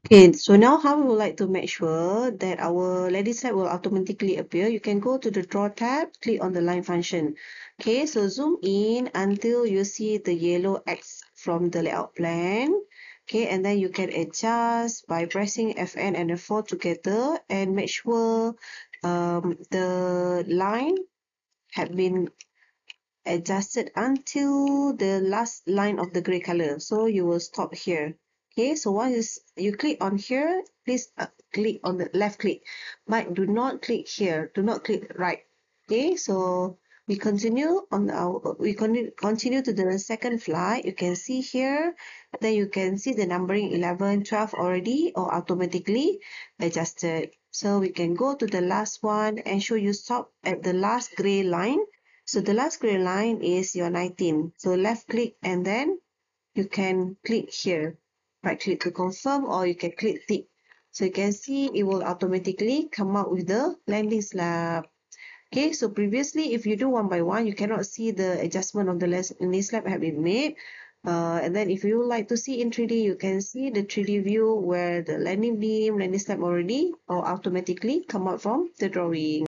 Okay, so now how we would like to make sure that our landing slide will automatically appear. You can go to the draw tab, click on the line function. Okay, so zoom in until you see the yellow X from the layout plan. Okay, and then you can adjust by pressing Fn and F4 together and make sure the line have been adjusted until the last line of the gray color. So you will stop here. Okay, so once you click on here, please click on the left click, but do not click here. Do not click right. Okay, so we continue on continue to the second flight. You can see here, then you can see the numbering 11, 12 already or automatically adjusted. So we can go to the last one and show you stop at the last gray line. So the last gray line is your 19. So left click and then you can click here. Right click to confirm or you can click tick. So you can see it will automatically come out with the landing slab. Okay, so previously if you do one by one, you cannot see the adjustment of the landing slab have been made. And then if you would like to see in 3D, you can see the 3D view where the landing beam, landing slab already or automatically come out from the drawing.